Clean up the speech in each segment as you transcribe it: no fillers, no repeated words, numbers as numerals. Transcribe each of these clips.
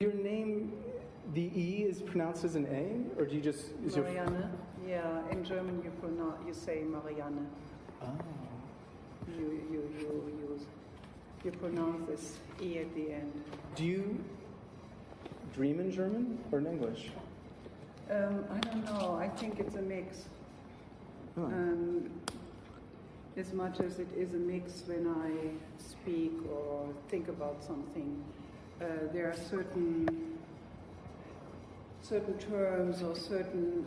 Your name, the E is pronounced as an A, or do you just... Marianne, yeah. In German you say Marianne. Oh. You pronounce this E at the end. Do you dream in German or in English? I don't know. I think it's a mix. Oh. As much as it is a mix when I speak or think about something, there are certain terms or certain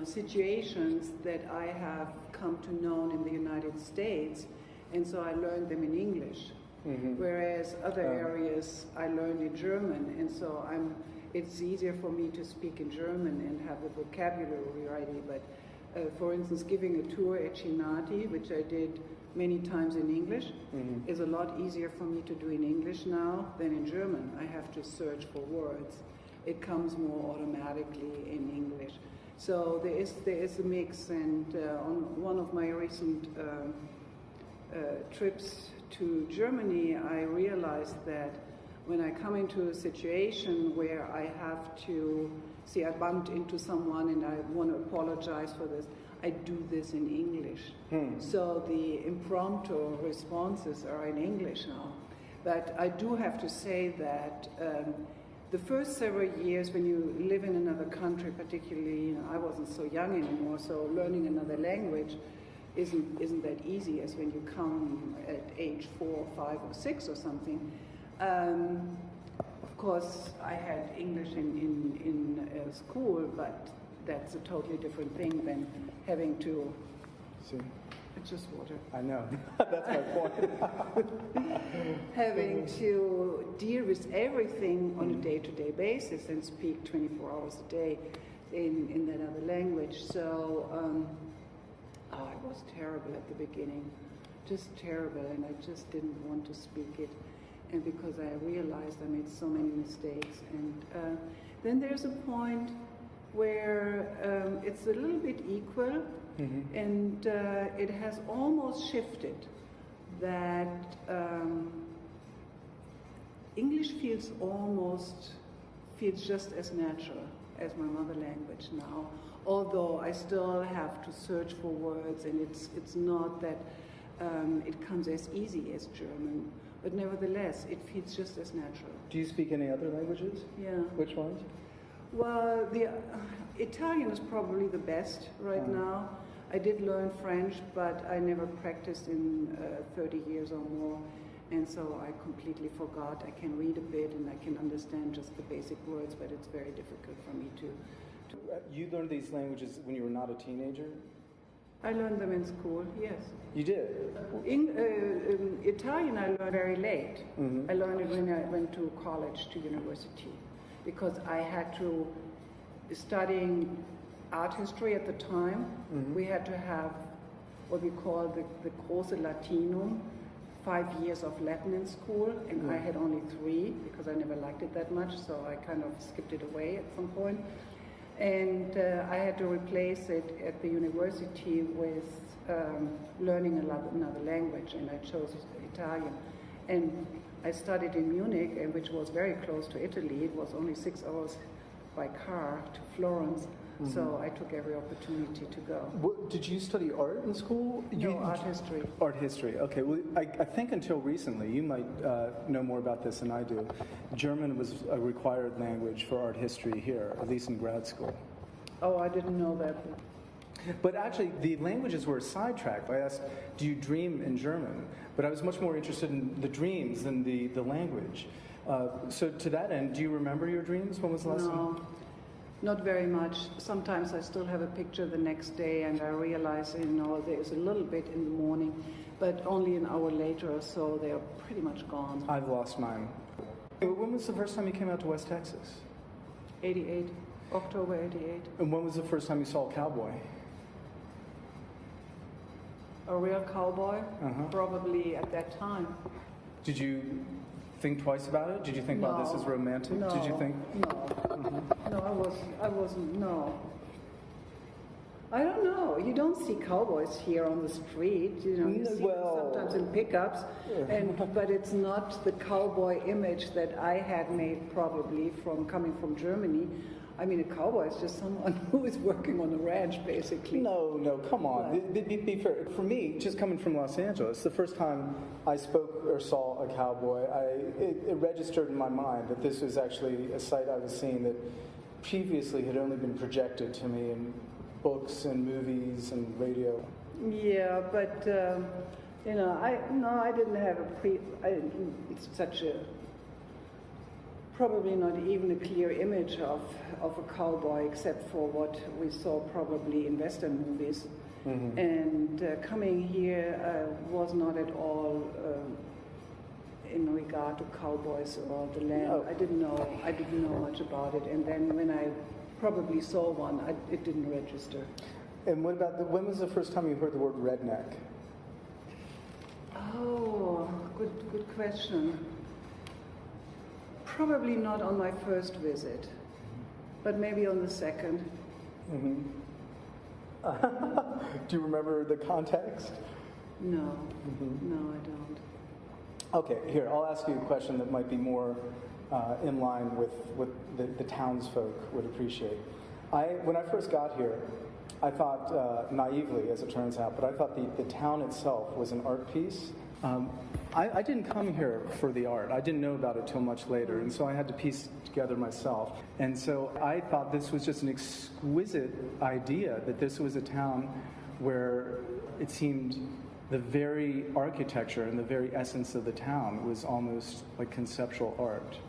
situations that I have come to know in the United States, and so I learned them in English. Mm-hmm. Whereas other areas I learned in German, and so it's easier for me to speak in German and have the vocabulary ready. But for instance, giving a tour at Chinati, which I did many times in English, mm-hmm. is a lot easier for me to do in English now than in German. I have to search for words. It comes more automatically in English. So there is a mix, and on one of my recent trips to Germany, I realized that when I come into a situation where I have to, I bumped into someone and I want to apologize for this, I do this in English. So the impromptu responses are in English now. But I do have to say that the first several years when you live in another country, particularly, I wasn't so young anymore, so learning another language isn't that easy as when you come at age 4 or 5 or 6 or something. Of course, I had English in school, but that's a totally different thing than having to... See? It's just water. I know. That's my point. Having to deal with everything on a day-to-day basis and speak 24 hours a day in that other language. So it was terrible at the beginning. Just terrible, and I just didn't want to speak it. And because I realized I made so many mistakes. And then there's a point where it's a little bit equal, mm-hmm. and it has almost shifted that English feels just as natural as my mother language now, although I still have to search for words, and it's not that it comes as easy as German, but nevertheless it feels just as natural. Do you speak any other languages? Yeah. Which ones? Well, the Italian is probably the best right now. I did learn French, but I never practiced in 30 years or more, and so I completely forgot. I can read a bit and I can understand just the basic words, but it's very difficult for me to... You learned these languages when you were not a teenager? I learned them in school, yes. You did? Italian I learned very late. Mm-hmm. I learned it when I went to college, to university, because I had to, studying art history at the time, mm-hmm. we had to have what we call the Große Latinum, 5 years of Latin in school, and mm-hmm. I had only 3 because I never liked it that much, so I kind of skipped it away at some point. And I had to replace it at the university with learning another language, and I chose Italian. And I studied in Munich, and which was very close to Italy. It was only 6 hours by car to Florence, mm-hmm. so I took every opportunity to go. Did you study art in school? No, art history. Art history, okay. Well, I think until recently, you might know more about this than I do, German was a required language for art history here, at least in grad school. Oh, I didn't know that. But actually, the languages were sidetracked. I asked, do you dream in German? But I was much more interested in the dreams than the language. So to that end, do you remember your dreams? When was the last time? No, not very much. Sometimes I still have a picture the next day and I realize, there's a little bit in the morning, but only an hour later or so, they are pretty much gone. I've lost mine. When was the first time you came out to West Texas? 88, October 88. And when was the first time you saw a cowboy? A real cowboy? Uh-huh. Probably at that time. Did you think twice about it? Did you think, wow, this is romantic? No, Did you think? No. Mm-hmm. No, I wasn't, no. I don't know. You don't see cowboys here on the street. You know, you see them sometimes in pickups, but it's not the cowboy image that I had made probably from coming from Germany. I mean, a cowboy is just someone who is working on a ranch, basically. No, come on. Be fair. For me, just coming from Los Angeles, the first time I spoke or saw a cowboy, it registered in my mind that this was actually a sight I was seeing that previously had only been projected to me in books and movies and radio. Yeah, but you know, I didn't have it's such a probably not even a clear image of a cowboy, except for what we saw probably in Western movies. Mm-hmm. And coming here was not at all in regard to cowboys or the land. No. I didn't know much about it. And then when I probably saw one, it didn't register. And what about when was the first time you heard the word redneck? Oh, good question. Probably not on my first visit, but maybe on the second. Mm-hmm. Do you remember the context? No, Mm-hmm. no, I don't. Okay, here, I'll ask you a question that might be more in line with what the townsfolk would appreciate. When I first got here, I thought, naively as it turns out, but I thought the town itself was an art piece. I didn't come here for the art. I didn't know about it till much later, and so I had to piece together myself. And so I thought this was just an exquisite idea, that this was a town where it seemed the very architecture and the very essence of the town was almost like conceptual art.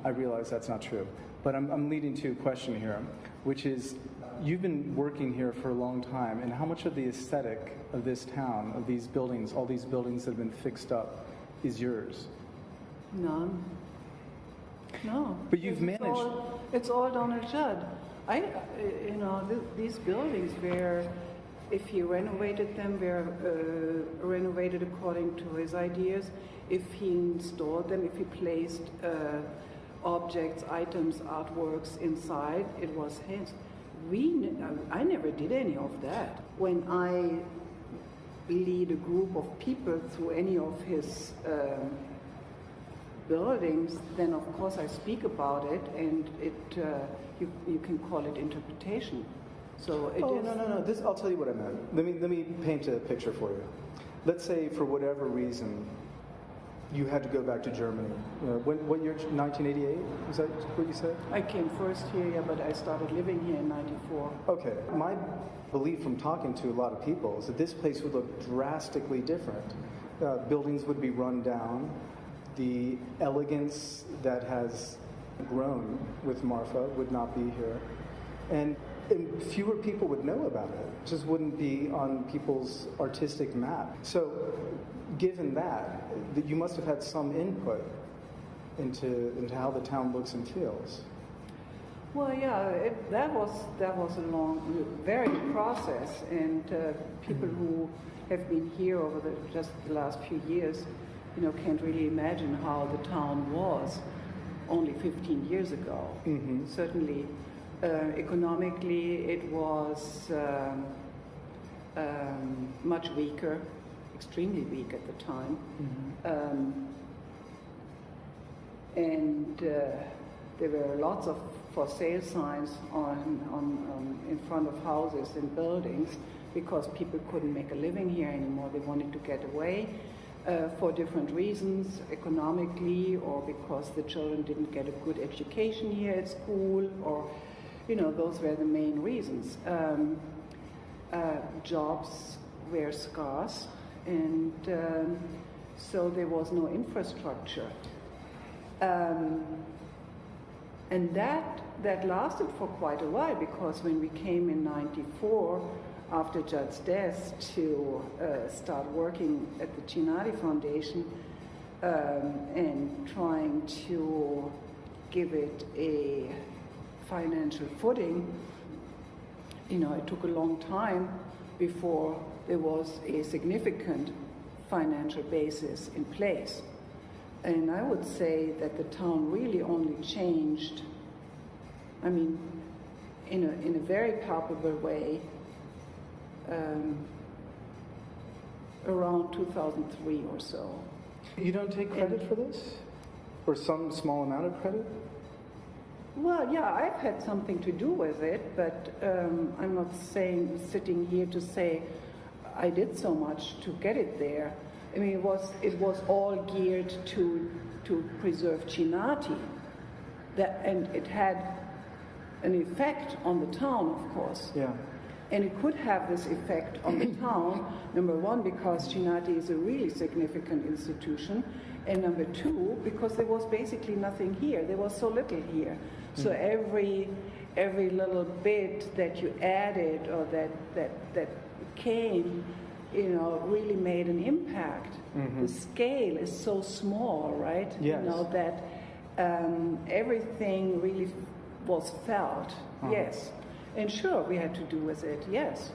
I realize that's not true, but I'm leading to a question here, which is, you've been working here for a long time, and how much of the aesthetic of this town, of these buildings, all these buildings that have been fixed up, is yours? None. No. But you've managed. It's all Donald Judd. These buildings were, if he renovated them, were renovated according to his ideas. If he installed them, if he placed objects, items, artworks inside, it was his. I never did any of that. When I lead a group of people through any of his buildings, then of course I speak about it, and you can call it interpretation. So it is. No. I'll tell you what I meant. Let me paint a picture for you. Let's say for whatever reason you had to go back to Germany. What year? 1988? Was that what you said? I came first here, yeah, but I started living here in '94. Okay. My belief from talking to a lot of people is that this place would look drastically different. Buildings would be run down. The elegance that has grown with Marfa would not be here. And fewer people would know about it. It just wouldn't be on people's artistic map. So, given that you must have had some input into how the town looks and feels. Well, yeah, that was a long, varied process, and people who have been here over just the last few years, can't really imagine how the town was only 15 years ago. Mm-hmm. Certainly, economically, it was much weaker, extremely weak at the time. Mm-hmm. And there were lots of for sale signs in front of houses and buildings because people couldn't make a living here anymore. They wanted to get away for different reasons, economically, or because the children didn't get a good education here at school, or those were the main reasons. Jobs were scarce, and so there was no infrastructure. And that lasted for quite a while, because when we came in '94, after Judd's death, to start working at the Cinari Foundation and trying to give it a financial footing, it took a long time before there was a significant financial basis in place. And I would say that the town really only changed, in a very palpable way around 2003 or so. You don't take credit for this? Or some small amount of credit? Well, yeah, I've had something to do with it, but I'm not sitting here to say I did so much to get it there. I mean, it was all geared to preserve Chinati, and it had an effect on the town, of course. Yeah. And it could have this effect on the town, number one, because Chinati is a really significant institution, and number two, because there was basically nothing here. There was so little here. So every little bit that you added or that came, really made an impact. The scale is so small, right? Yes. That everything really was felt. Yes. And sure, we had to do with it, yes.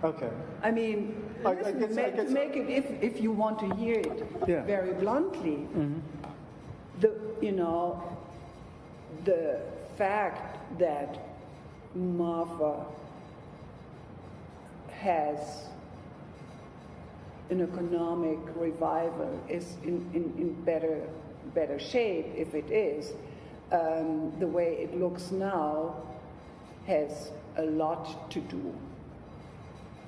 Okay. I mean, to make it, if you want to hear it very bluntly, the fact that Marfa has an economic revival is in better shape, if it is, the way it looks now, has a lot to do,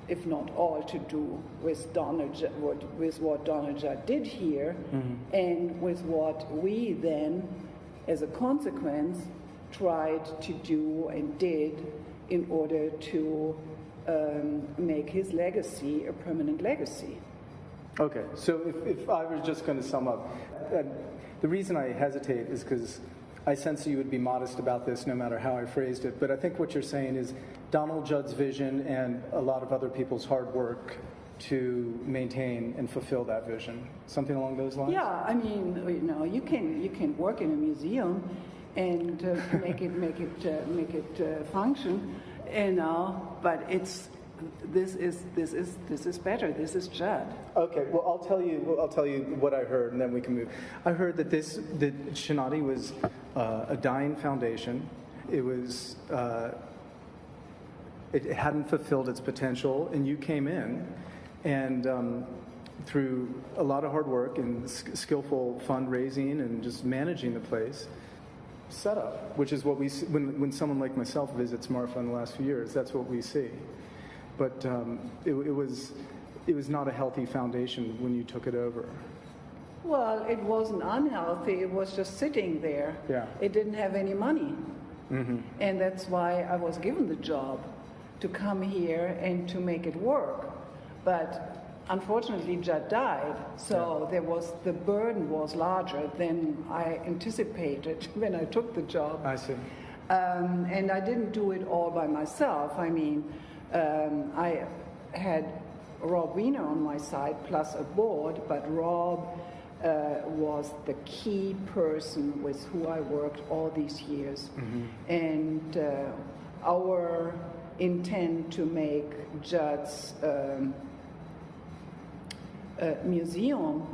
if not all to do, with what Donald did here, and with what we then, as a consequence, tried to do and did in order to make his legacy a permanent legacy. Okay, so if I was just going to sum up, the reason I hesitate is because I sense that you would be modest about this no matter how I phrased it, but I think what you're saying is Donald Judd's vision and a lot of other people's hard work to maintain and fulfill that vision. Something along those lines? Yeah, I mean, you can work in a museum and make it function, but this is better. This is Judd. Okay, well I'll tell you what I heard, and then we can move. I heard that that Chinati was a dying foundation. It was it hadn't fulfilled its potential, and you came in, and through a lot of hard work and skillful fundraising and just managing the place, set up, which is what we see when someone like myself visits Marfa in the last few years. That's what we see. But it was not a healthy foundation when you took it over. Well, it wasn't unhealthy. It was just sitting there. Yeah. It didn't have any money. And that's why I was given the job to come here and to make it work. But unfortunately, Judd died, so the burden was larger than I anticipated when I took the job. I see. And I didn't do it all by myself. I mean, I had Rob Wiener on my side plus a board, but Rob was the key person with who I worked all these years. And our intent to make Judd's museum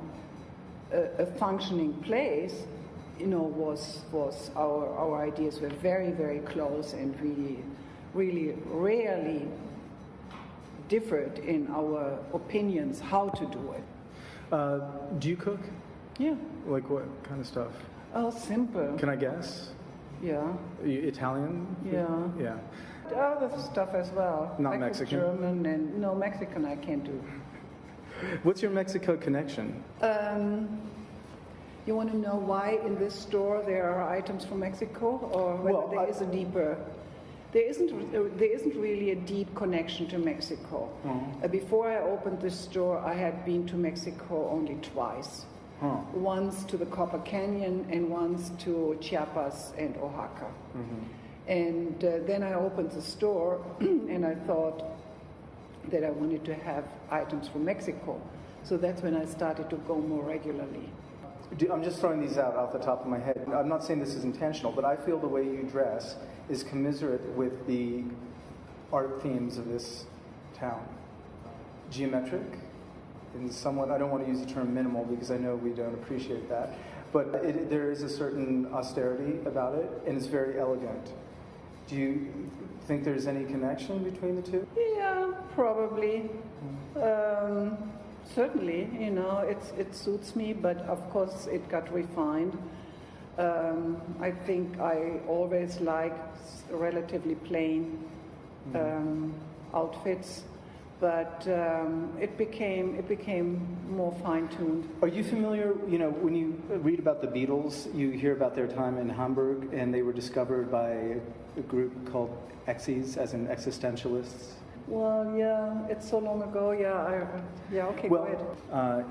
a functioning place, was our ideas were very, very close and really rarely differed in our opinions how to do it. Do you cook? Yeah. Like what kind of stuff? Oh, simple. Can I guess? Yeah. Are you Italian? Yeah. Yeah. Other stuff as well. Not I cook Mexican? German and no Mexican I can't do. What's your Mexico connection? You want to know why in this store there are items from Mexico, or whether there is a deeper? There isn't really a deep connection to Mexico. Before I opened this store, I had been to Mexico only twice. Once to the Copper Canyon and once to Chiapas and Oaxaca. And then I opened the store and I thought that I wanted to have items from Mexico. So that's when I started to go more regularly. I'm just throwing these out off the top of my head. I'm not saying this is intentional, but I feel the way you dress is commiserate with the art themes of this town. Geometric, and somewhat, I don't want to use the term minimal because I know we don't appreciate that, but there is a certain austerity about it, and it's very elegant. Do you think there's any connection between the two? Yeah, probably. Certainly, you know, it suits me, but of course it got refined. I think I always liked relatively plain outfits, but it became more fine-tuned. Are you familiar, you know, when you read about the Beatles, you hear about their time in Hamburg, and they were discovered by a group called Exes, as in existentialists? Well, yeah, it's so long ago. Yeah, okay, go ahead.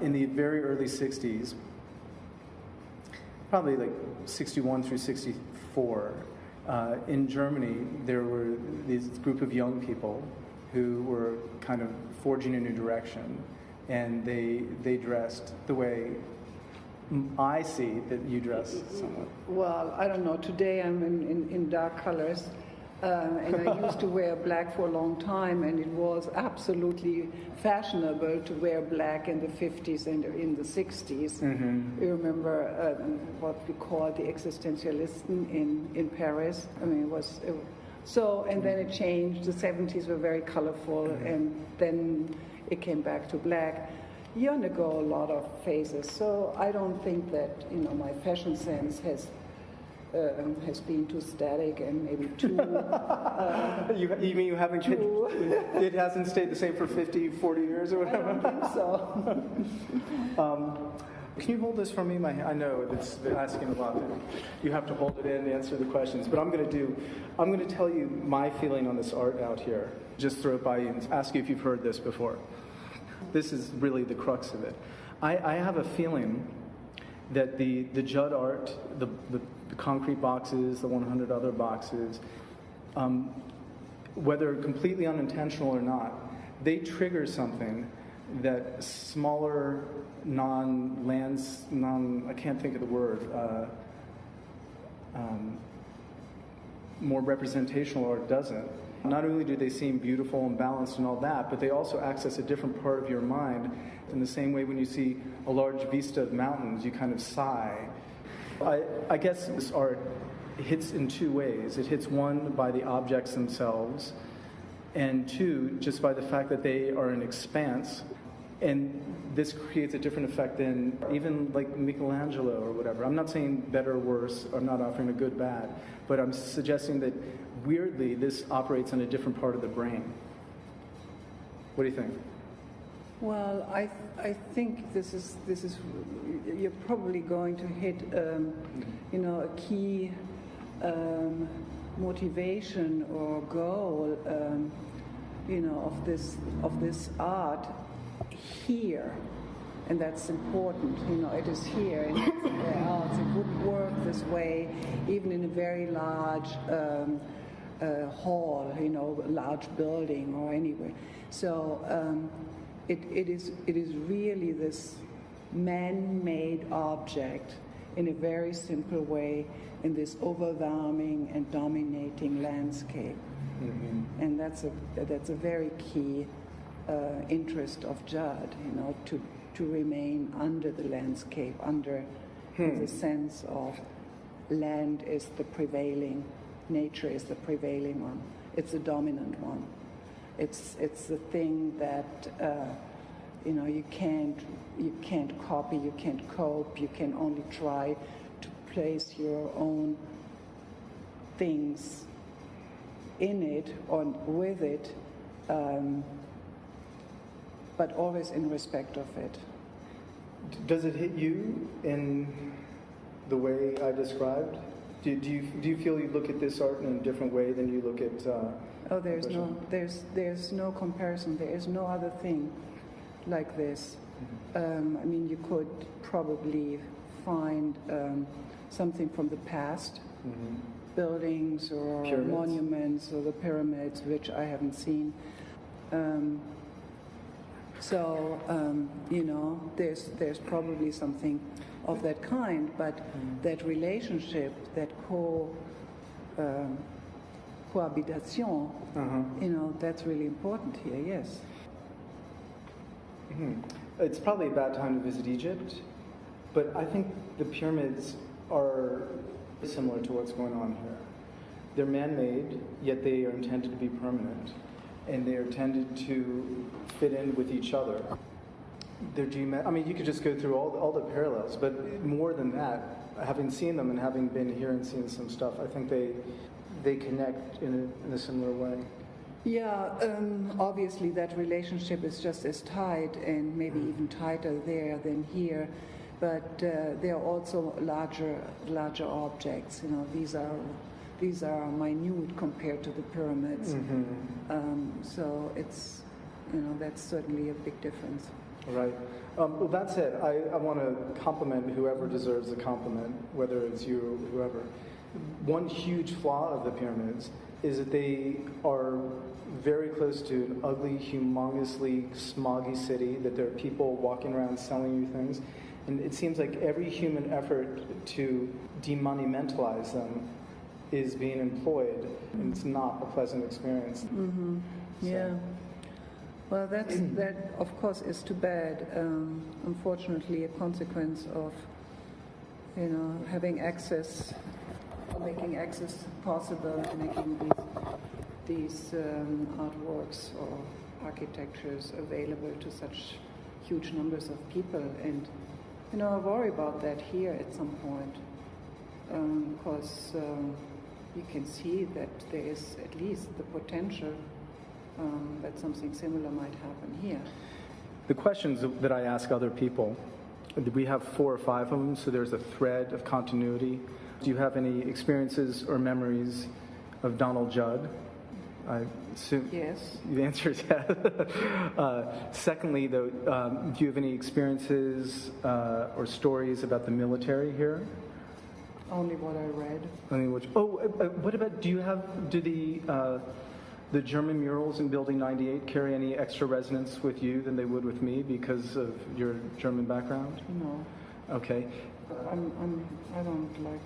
In the very early 60s, probably like 61 through 64, in Germany, there were this group of young people who were kind of forging a new direction, and they dressed the way I see that you dress somewhat. Well, I don't know. Today I'm in dark colors. And I used to wear black for a long time, and it was absolutely fashionable to wear black in the 50s and in the 60s. Mm-hmm. You remember what we called the existentialisten in Paris? I mean, it was so, and then it changed. The 70s were very colorful, and then it came back to black. You undergo a lot of phases, so I don't think that, you know, my fashion sense has been too static and maybe too... you mean you haven't... It hasn't stayed the same for 50, 40 years or whatever? I don't think so. Can you hold this for me? I know it's asking a lot. You have to hold it in to answer the questions. But I'm going to tell you my feeling on this art out here. Just throw it by you and ask you if you've heard this before. This is really the crux of it. I have a feeling that the Judd art, the concrete boxes, the 100 other boxes, whether completely unintentional or not, they trigger something that smaller, I can't think of the word, more representational art doesn't. Not only do they seem beautiful and balanced and all that, but they also access a different part of your mind. In the same way when you see a large vista of mountains, you kind of sigh. I guess this art hits in two ways. It hits one by the objects themselves, and two, just by the fact that they are an expanse. And this creates a different effect than even like Michelangelo or whatever. I'm not saying better or worse. I'm not offering a good, bad. But I'm suggesting that weirdly this operates on a different part of the brain. What do you think? Well, I think this is you're probably going to hit you know, a key motivation or goal you know, of this art here, and that's important. You know, it is here, and somewhere else. It wouldn't work this way, even in a very large hall, you know, a large building or anywhere. So. It is really this man-made object in a very simple way in this overwhelming and dominating landscape. Mm-hmm. And that's a very key interest of Judd, you know, to remain under the landscape, under the sense of land is the prevailing, nature is the prevailing one, it's the dominant one. It's the thing that you know, you can't copy, you can't cope, you can only try to place your own things in it or with it, but always in respect of it. Does it hit you in the way I described? Do you feel you look at this art in a different way than you look at? Oh, there's no comparison. There is no other thing like this. Mm-hmm. I mean, you could probably find something from the past, mm-hmm. buildings or pyramids. Monuments or the pyramids, which I haven't seen. You know, there's probably something of that kind, but that relationship, that cohabitation, you know, that's really important here, yes. Mm-hmm. It's probably a bad time to visit Egypt, but I think the pyramids are similar to what's going on here. They're man-made, yet they are intended to be permanent, and they are intended to fit in with each other. I mean, you could just go through all the parallels, but more than that, having seen them and having been here and seen some stuff, I think they connect in a similar way. Yeah, obviously that relationship is just as tight and maybe even tighter there than here, but there are also larger objects. You know, these are minute compared to the pyramids. So it's, you know, that's certainly a big difference. Right. Well, that said, I want to compliment whoever deserves a compliment, whether it's you or whoever. One huge flaw of the pyramids is that they are very close to an ugly, humongously smoggy city, that there are people walking around selling you things. And it seems like every human effort to demonumentalize them is being employed, and it's not a pleasant experience. Yeah. Well, that of course is too bad. Unfortunately, a consequence of, you know, having access, making access possible, making these artworks or architectures available to such huge numbers of people. And, you know, I worry about that here at some point, because you can see that there is at least the potential that something similar might happen here. The questions that I ask other people, we have 4 or 5 of them, so there's a thread of continuity. Do you have any experiences or memories of Donald Judd? I assume Yes. the answer is yes. Secondly, though, do you have any experiences or stories about the military here? Only what I read. I mean, what about, do the German murals in Building 98 carry any extra resonance with you than they would with me because of your German background? No. Okay. I don't like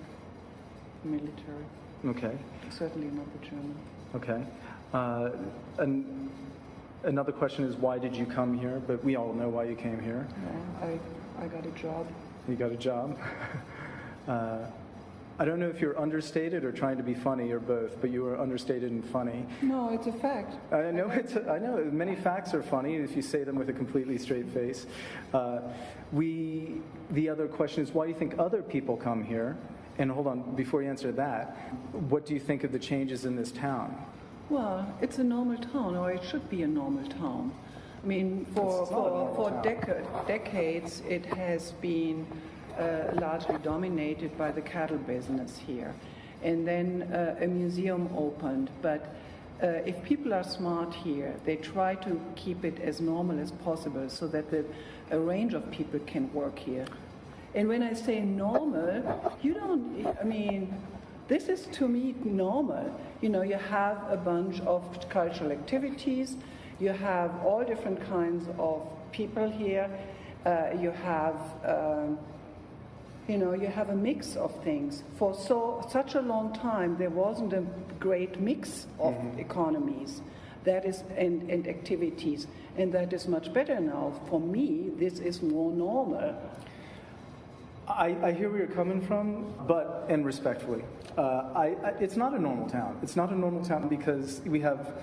military. Okay. Certainly not the German. Okay. And another question is, why did you come here? But we all know why you came here. No, I got a job. You got a job. I don't know if you're understated or trying to be funny or both, but you are understated and funny. No, it's a fact. I know. Many facts are funny if you say them with a completely straight face. The other question is, why do you think other people come here? And hold on, before you answer that, what do you think of the changes in this town? Well, it's a normal town, or it should be a normal town. I mean, for decades, it has been largely dominated by the cattle business here. And then a museum opened. But if people are smart here, they try to keep it as normal as possible so that a range of people can work here. And when I say normal, this is to me normal. You know, you have a bunch of cultural activities, you have all different kinds of people here, you have a mix of things. For such a long time, there wasn't a great mix of economies and activities, and that is much better now. For me, this is more normal. I hear where you're coming from, and respectfully, it's not a normal town. It's not a normal town because we have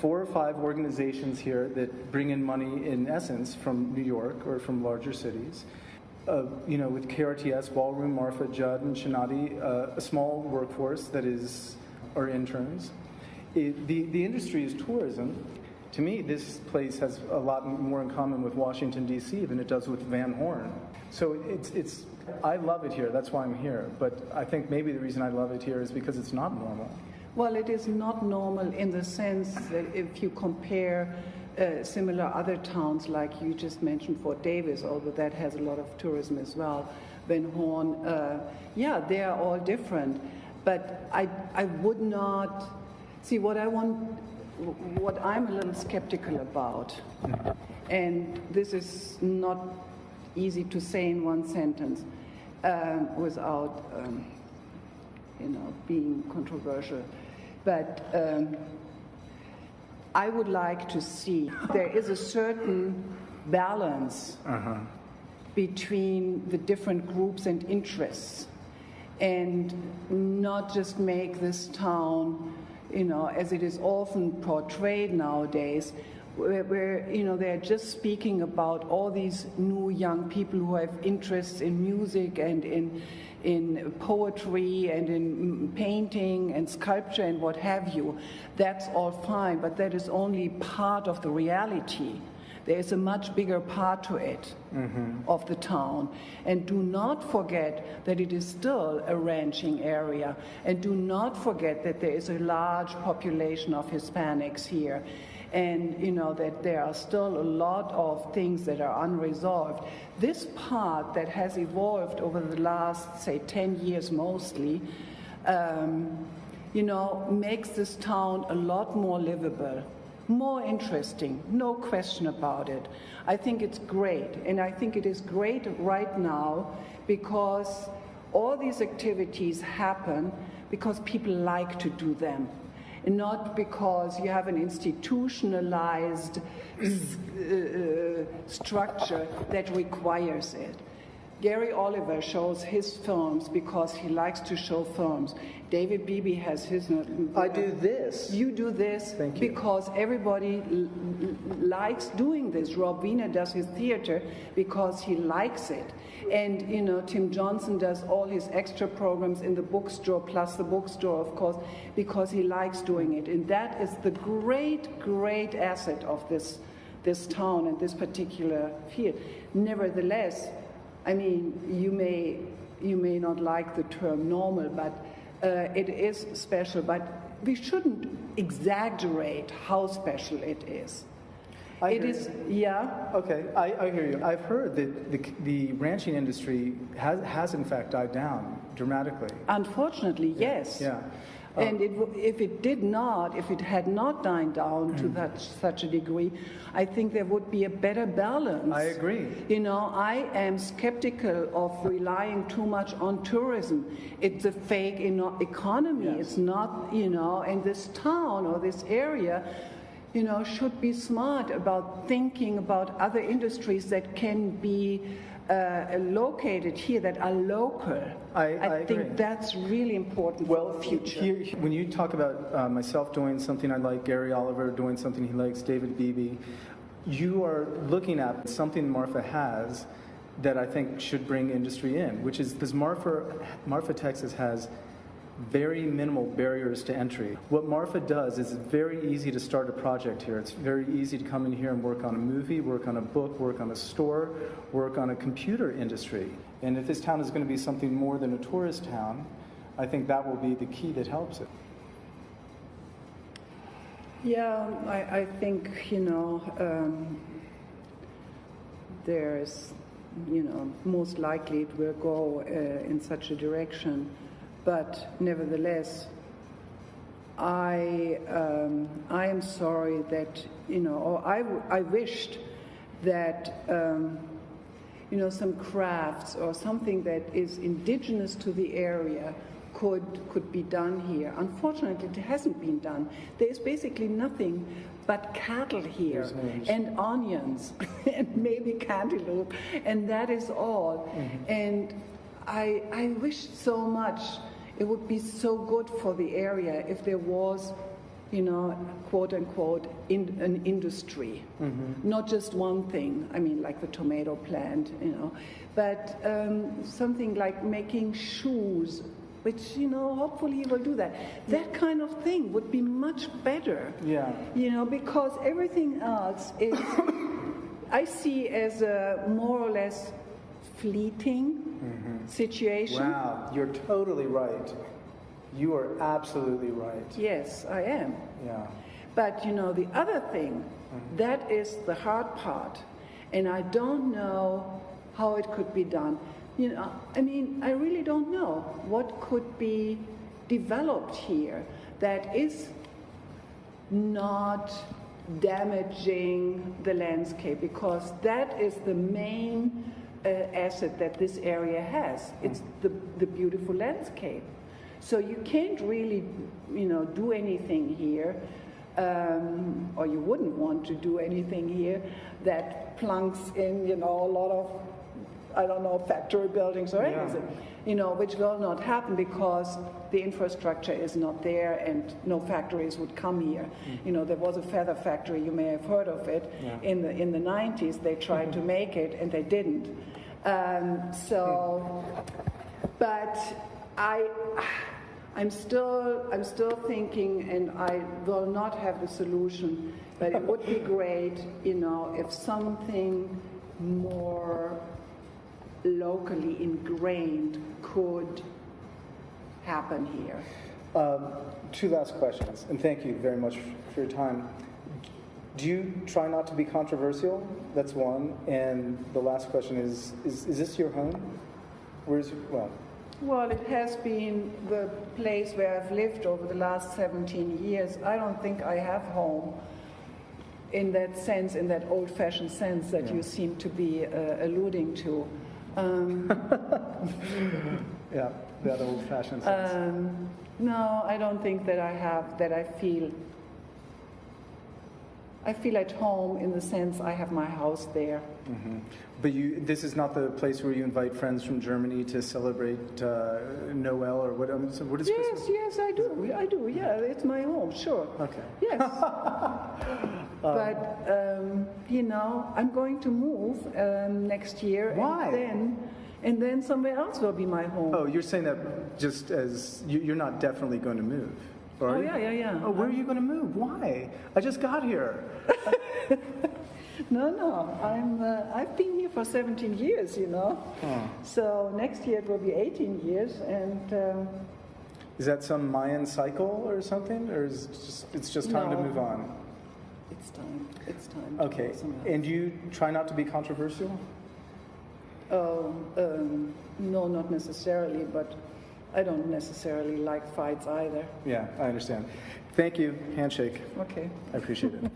4 or 5 organizations here that bring in money, in essence, from New York or from larger cities. With KRTS, Ballroom, Marfa, Judd, and Shinati, a small workforce that is our interns. The industry is tourism. To me, this place has a lot more in common with Washington, D.C. than it does with Van Horn. So I love it here. That's why I'm here. But I think maybe the reason I love it here is because it's not normal. Well, it is not normal in the sense that if you compare similar other towns, like you just mentioned Fort Davis, although that has a lot of tourism as well, Van Horn, they are all different. But I would not see what I'm a little skeptical about, and this is not easy to say in one sentence without being controversial. But I would like to see there is a certain balance between the different groups and interests. and not just make this town, as it is often portrayed nowadays, where they're just speaking about all these new young people who have interests in music and in poetry and in painting and sculpture and what have you. That's all fine, but that is only part of the reality. There is a much bigger part to it, of the town. And do not forget that it is still a ranching area. And do not forget that there is a large population of Hispanics here. And that there are still a lot of things that are unresolved. This part that has evolved over the last, say, 10 years mostly, makes this town a lot more livable, more interesting, no question about it. I think it's great, and I think it is great right now because all these activities happen because people like to do them. And not because you have an institutionalized structure that requires it. Gary Oliver shows his films because he likes to show films. David Beebe has his... I do this. You do this. Thank you. Because everybody likes doing this. Rob Wiener does his theater because he likes it. And, Tim Johnson does all his extra programs in the bookstore, plus the bookstore, of course, because he likes doing it. And that is the great, great asset of this town and this particular field. Nevertheless, I mean, you may not like the term normal, but it is special. But we shouldn't exaggerate how special it is. It is, yeah. Okay, I hear you. I've heard that the ranching industry has in fact died down dramatically. Unfortunately, yes. Yeah. And if it had not died down to such a degree, I think there would be a better balance. I agree. I am skeptical of relying too much on tourism. It's a fake economy. Yes. It's not, and this town or this area, should be smart about thinking about other industries that can be located here, that are local. I think agree. That's really important for the future. Here, when you talk about myself doing something I like, Gary Oliver doing something he likes, David Beebe, you are looking at something Marfa has that I think should bring industry in, which is because Marfa, Texas has very minimal barriers to entry. What Marfa does is it's very easy to start a project here. It's very easy to come in here and work on a movie, work on a book, work on a store, work on a computer industry. And if this town is going to be something more than a tourist town, I think that will be the key that helps it. Yeah, I think, there's, most likely it will go in such a direction. But nevertheless, I am sorry that, I wished that, some crafts or something that is indigenous to the area could be done here. Unfortunately, it hasn't been done. There is basically nothing but cattle here and onions and maybe cantaloupe, and that is all. Mm-hmm. And I wish so much. It would be so good for the area if there was, quote unquote, an industry, not just one thing. I mean, like the tomato plant, but something like making shoes, which, hopefully he will do that. That kind of thing would be much better. Yeah. Because everything else is, I see as a more or less fleeting situation. Wow, you're totally right. You are absolutely right. Yes, I am. Yeah. But the other thing, that is the hard part, and I don't know how it could be done. I really don't know what could be developed here that is not damaging the landscape, because that is the main asset that this area has. It's the beautiful landscape. So you can't really, do anything here, or you wouldn't want to do anything here that plunks in, a lot of I don't know, factory buildings or anything, which will not happen because the infrastructure is not there and no factories would come here. There was a feather factory, you may have heard of it, in the 90s. They tried to make it and they didn't. But I'm still thinking, and I will not have the solution, but it would be great, if something more locally ingrained could happen here. Two last questions, and thank you very much for your time. Do you try not to be controversial? That's one. And the last question is this your home? Well, it has been the place where I've lived over the last 17 years. I don't think I have home in that sense, in that old-fashioned sense that you seem to be alluding to. Yeah, that old-fashioned sense. No, I don't think that I have, that I feel at home in the sense I have my house there. Mm-hmm. But this is not the place where you invite friends from Germany to celebrate Noel or what? So what is Christmas? Yes, I do. Yeah, it's my home. Sure. Okay. Yes. But I'm going to move next year. Why? And then somewhere else will be my home. Oh, you're saying that just as you're not definitely going to move. Oh, yeah. Oh, where are you going to move? Why? I just got here. No. I've been here for 17 years, Oh. So next year it will be 18 years, and. Is that some Mayan cycle or something, or is it's just time to move on? It's time. Okay. And you try not to be controversial? Oh, no, not necessarily, but I don't necessarily like fights either. Yeah, I understand. Thank you. Handshake. Okay. I appreciate it.